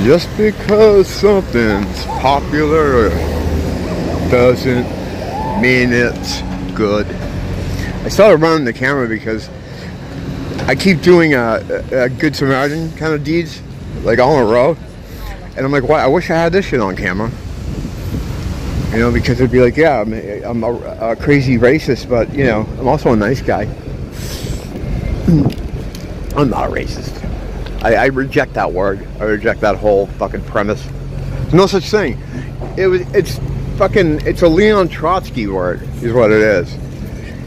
Just because something's popular doesn't mean it's good. I started running the camera because I keep doing a Good Samaritan kind of deeds, like all in a row. And I'm like, why? I wish I had this shit on camera. You know, because it'd be like, yeah, I'm a crazy racist, but, you know, I'm also a nice guy. I'm not a racist. I reject that word. I reject that whole fucking premise. There's no such thing. It's a Leon Trotsky word, is what it is.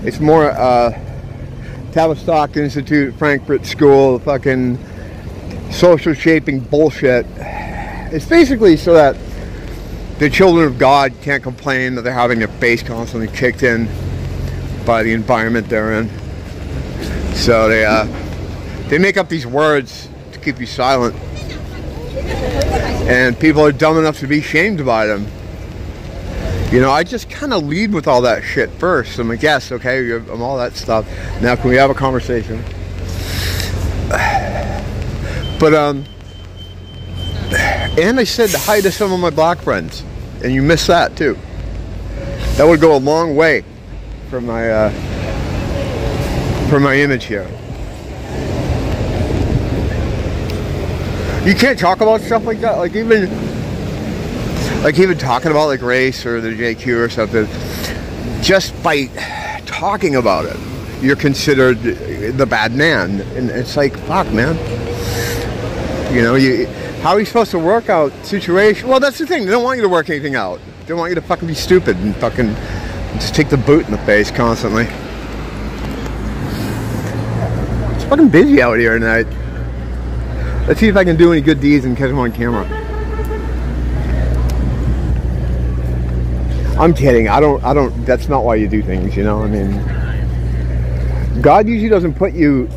It's more, Tavistock Institute, Frankfurt School, fucking social shaping bullshit. It's basically so that the children of God can't complain that they're having their face constantly kicked in by the environment they're in. So they make up these words to keep you silent. And people are dumb enough to be shamed by them. You know, I just kind of lead with all that shit first. I'm like, yes, okay, I'm all that stuff. Now can we have a conversation? But, and I said hi to some of my black friends. And you missed that, too. That would go a long way for my image here. You can't talk about stuff like that. Like even talking about like race or the JQ or something. Just by talking about it, you're considered the bad man. And it's like, fuck, man. You know, how are you supposed to work out situation? Well, that's the thing. They don't want you to work anything out. They want you to fucking be stupid and fucking just take the boot in the face constantly. It's fucking busy out here tonight. Let's see if I can do any good deeds and catch them on camera. I'm kidding. I don't, that's not why you do things, you know? I mean, God usually doesn't put you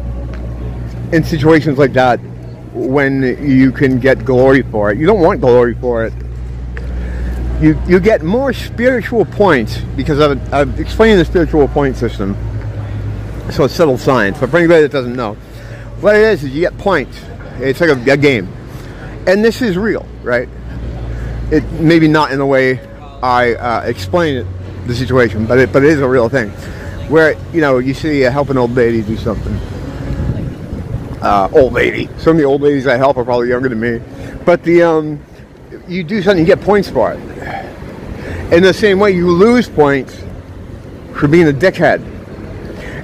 in situations like that when you can get glory for it. You don't want glory for it. You get more spiritual points because I've explained the spiritual point system. So it's subtle science. But for anybody that doesn't know, what it is you get points. It's like a game. And this is real, right? It maybe not in the way I explain it, the situation, but it is a real thing. Where, you know, you see help an old lady do something. Old lady. Some of the old ladies I help are probably younger than me. But you do something, you get points for it. In the same way, you lose points for being a dickhead.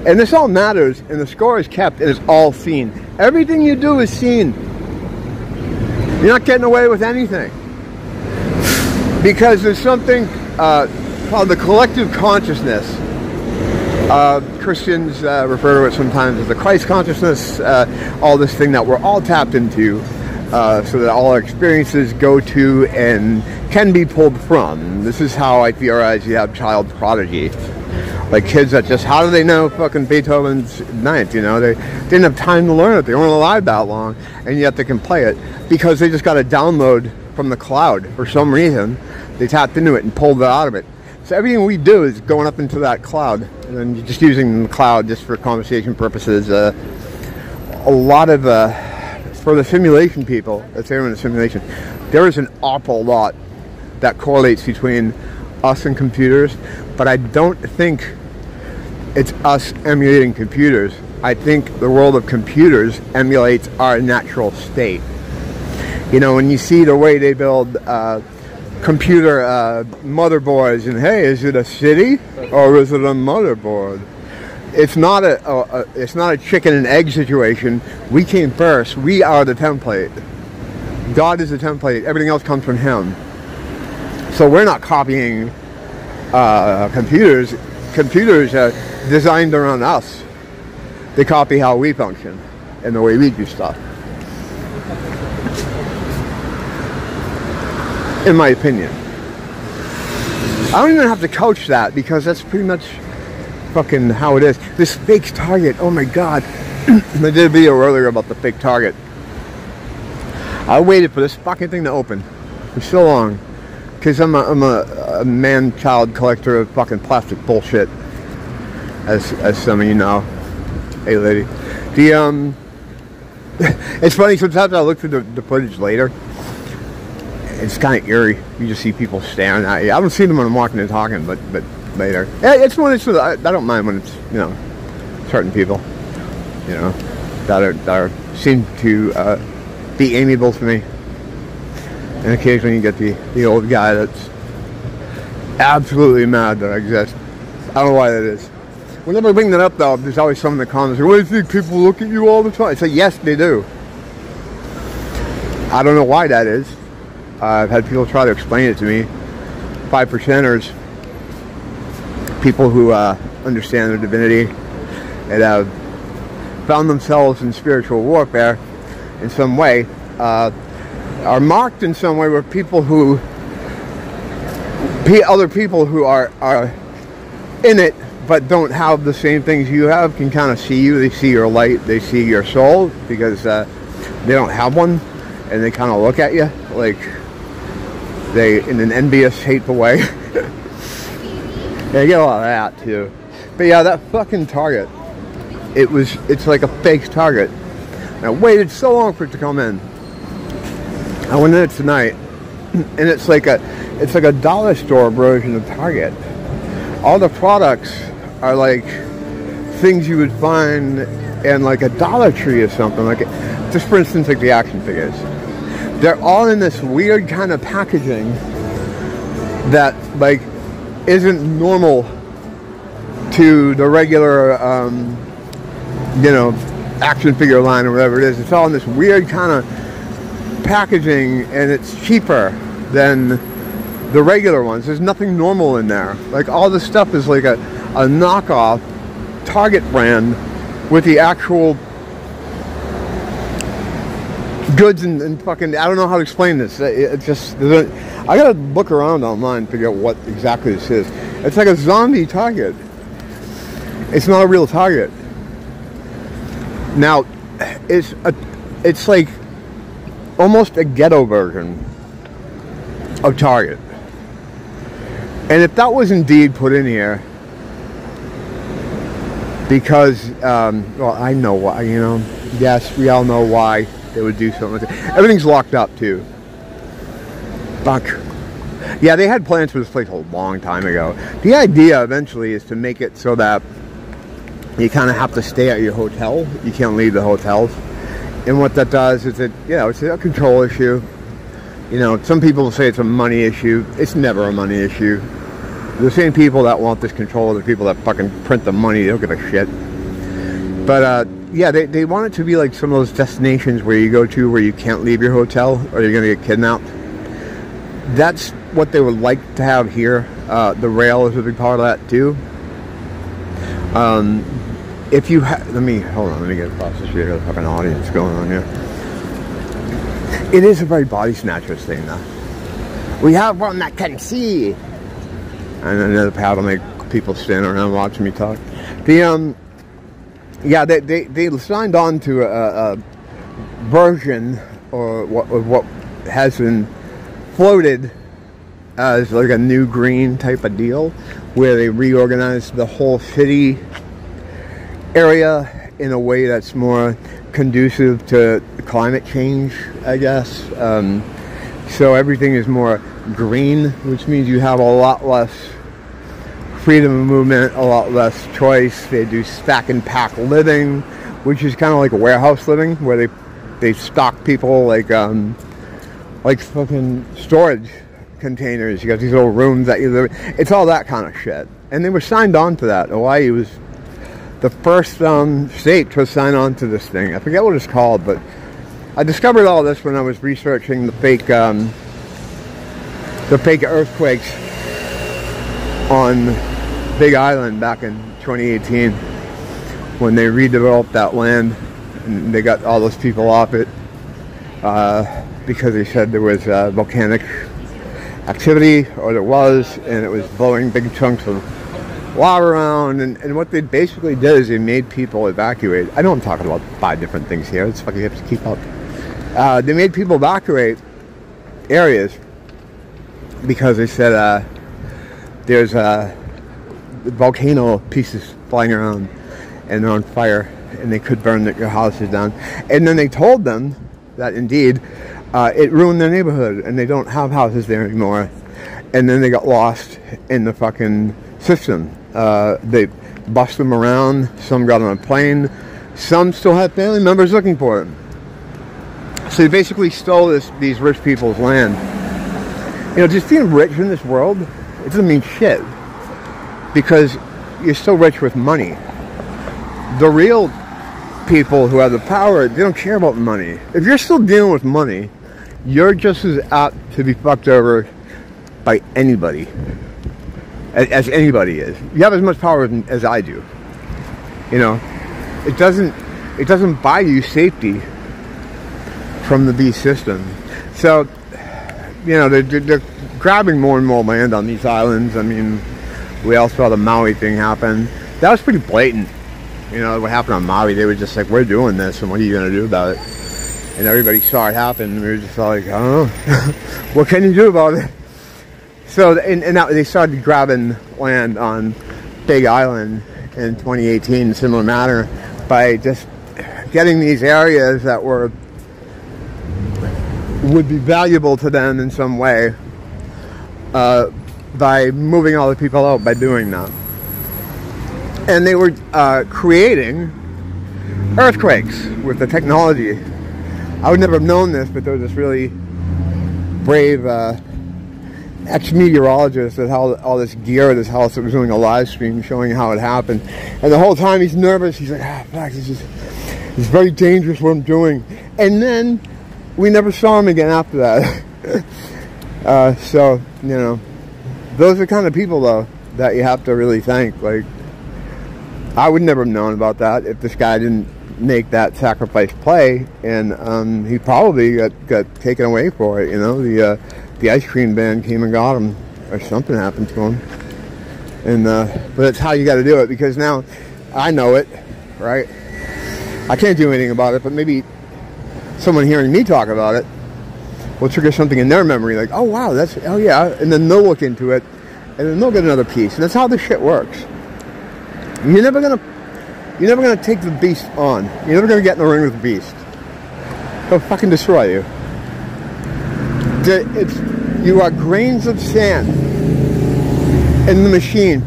And this all matters, and the score is kept, and it's all seen. Everything you do is seen. You're not getting away with anything. Because there's something called the collective consciousness. Christians refer to it sometimes as the Christ consciousness, all this thing that we're all tapped into, so that all our experiences go to and can be pulled from. This is how I theorize you have child prodigy. Like kids that just, how do they know fucking Beethoven's Ninth, you know? They didn't have time to learn it. They weren't alive that long, and yet they can play it because they just got a download from the cloud for some reason. They tapped into it and pulled it out of it. So everything we do is going up into that cloud, and then just using the cloud just for conversation purposes. A lot of, for the simulation people, let's say we're in a simulation, there is an awful lot that correlates between us and computers, but I don't think it's us emulating computers. I think the world of computers emulates our natural state. You know, when you see the way they build computer motherboards, and hey, is it a city or is it a motherboard? It's not a chicken and egg situation. We came first. We are the template. God is the template. Everything else comes from Him. So we're not copying computers. Computers are designed around us. They copy how we function and the way we do stuff. In my opinion. I don't even have to coach that because that's pretty much fucking how it is. This fake target, oh my god. I did a video earlier about the fake target. I waited for this fucking thing to open for so long because I'm a man-child collector of fucking plastic bullshit, as some of you know. Hey lady. It's funny, sometimes I look through the footage later it's kind of eerie. You just see people staring at you. I don't see them when I'm walking and talking, but later. It's when it's, I don't mind when it's, you know, certain people, you know, that seem to be amiable to me. And occasionally you get the old guy that's absolutely mad that I exist. I don't know why that is. Whenever I bring that up, though, there's always someone in the comments like, "What do you think? People look at you all the time?" I say, yes, they do. I don't know why that is. I've had people try to explain it to me. 5%ers, people who understand their divinity and have found themselves in spiritual warfare in some way, are marked in some way with people who, other people who are in it but don't have the same things you have, can kind of see you. They see your light, they see your soul, because they don't have one, and they kind of look at you like they, in an envious, hateful way. Yeah, you get a lot of that too. But yeah, that fucking Target, it's like a fake Target. And I waited so long for it to come in. I went in it tonight, and it's like a dollar store version of Target. All the products are like things you would find in like a Dollar Tree or something. Like, just for instance, like the action figures. They're all in this weird kind of packaging that like isn't normal to the regular, you know, action figure line or whatever it is. It's all in this weird kind of packaging, and it's cheaper than the regular ones. There's nothing normal in there. Like, all this stuff is like a knockoff Target brand with the actual goods and fucking, I don't know how to explain this. It just, I gotta look around online to figure out what exactly this is. It's like a zombie Target. It's not a real Target. Now, it's like almost a ghetto version of Target. And if that was indeed put in here, because, well, I know why, you know, yes, we all know why they would do something like that. Everything's locked up, too. Fuck. Yeah, they had plans for this place a long time ago. The idea, eventually, is to make it so that you kind of have to stay at your hotel. You can't leave the hotels. And what that does is it, you know, it's a control issue. You know, some people will say it's a money issue. It's never a money issue. The same people that want this control are the people that fucking print the money. They don't give a shit. But, yeah, they want it to be like some of those destinations where you go to where you can't leave your hotel or you're going to get kidnapped. That's what they would like to have here. The rail is a big part of that, too. If you let me get across the street. There's a fucking audience going on here. It is a very body snatchers thing, though. We have one that can see. And another pal to make people stand around watching me talk. Yeah, they signed on to a version or what has been floated as like a new green type of deal, where they reorganized the whole city area in a way that's more conducive to climate change, I guess. So everything is more green, which means you have a lot less freedom of movement, a lot less choice. They do stack and pack living, which is kind of like a warehouse living, where they stock people like fucking storage containers. You got these little rooms that you live in. It's all that kind of shit. And they were signed on to that. Hawaii was the first state to sign on to this thing. I forget what it's called, but I discovered all this when I was researching the fake earthquakes on Big Island back in 2018, when they redeveloped that land and they got all those people off it because they said there was volcanic activity, or there was, and it was blowing big chunks of lava around, and what they basically did is they made people evacuate. I know I'm talking about 5 different things here. It's fucking, you have to keep up. They made people evacuate areas because they said there's volcano pieces flying around and they're on fire and they could burn your houses down. And then they told them that indeed it ruined their neighborhood, and they don't have houses there anymore. And then they got lost in the fucking system. They bust them around. Some got on a plane. Some still had family members looking for them. So they basically stole these rich people's land. You know, just being rich in this world, it doesn't mean shit. Because you're still rich with money. The real people who have the power, they don't care about money. If you're still dealing with money, you're just as apt to be fucked over by anybody as anybody is. You have as much power as I do. You know, it doesn't buy you safety from the beast system. So, you know, they're grabbing more and more land on these islands. I mean, we all saw the Maui thing happen. That was pretty blatant. You know, what happened on Maui, they were just like, we're doing this, and what are you going to do about it? And everybody saw it happen, and we were just like, I don't know. What can you do about it? So, and now they started grabbing land on Big Island in 2018 in a similar manner by just getting these areas that would be valuable to them in some way by moving all the people out by doing that. And they were creating earthquakes with the technology. I would never have known this, but there was this really brave ex-meteorologist that held all this gear at his house that was doing a live stream showing how it happened. And the whole time he's nervous. He's like, fuck, it's very dangerous what I'm doing. And then we never saw him again after that. So, you know, those are the kind of people, though, that you have to really thank. Like, I would never have known about that if this guy didn't make that sacrifice play, and he probably got taken away for it. You know, the ice cream ban came and got him, or something happened to him. And but that's how you got to do it, because now I know it, right? I can't do anything about it, but maybe someone hearing me talk about it will trigger something in their memory, like, oh wow, oh yeah, and then they'll look into it, and then they'll get another piece, and that's how this shit works. You're never gonna take the beast on. You're never gonna get in the ring with the beast. He'll fucking destroy you. You are grains of sand in the machine.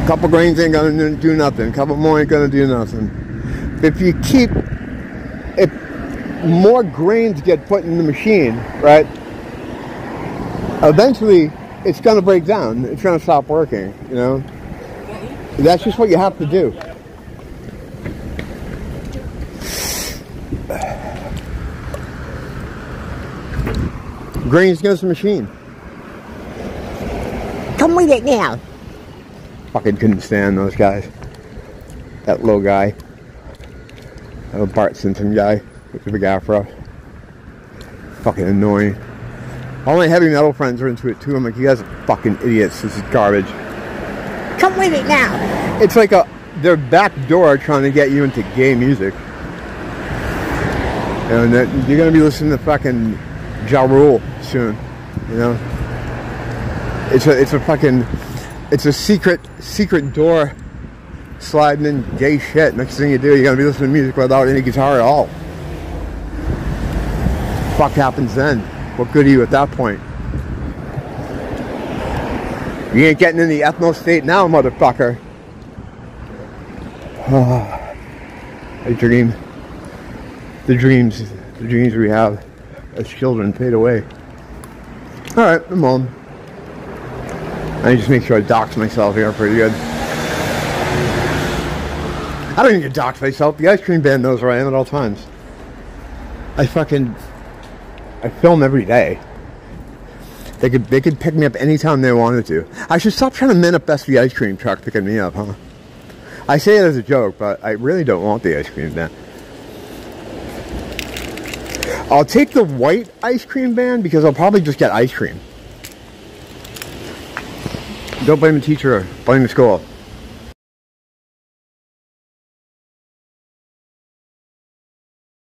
A couple grains ain't gonna do nothing. A couple more ain't gonna do nothing. If more grains get put in the machine, right? Eventually, it's gonna break down. It's gonna stop working. You know. That's just what you have to do. Grains against the machine. Come with it now. Fucking couldn't stand those guys. That little guy. That little Bart Simpson guy with the big afro. Fucking annoying. All my heavy metal friends are into it too. I'm like, you guys are fucking idiots. This is garbage. Come with it now. It's like their back door trying to get you into gay music. And you're going to be listening to fucking Ja Rule soon. You know? It's a secret door sliding in gay shit. Next thing you do, you're going to be listening to music without any guitar at all. Fuck happens then? What good are you at that point? You ain't getting in the ethno state now, motherfucker. I dream. The dreams we have as children fade away. Alright, I'm home. I just make sure I dox myself here pretty good. I don't even get doxed myself. The ice cream band knows where I am at all times. I film every day. They could pick me up anytime they wanted to. I should stop trying to manifest the ice cream truck picking me up, huh? I say it as a joke, but I really don't want the ice cream van. I'll take the white ice cream van because I'll probably just get ice cream. Don't blame the teacher, blame the school.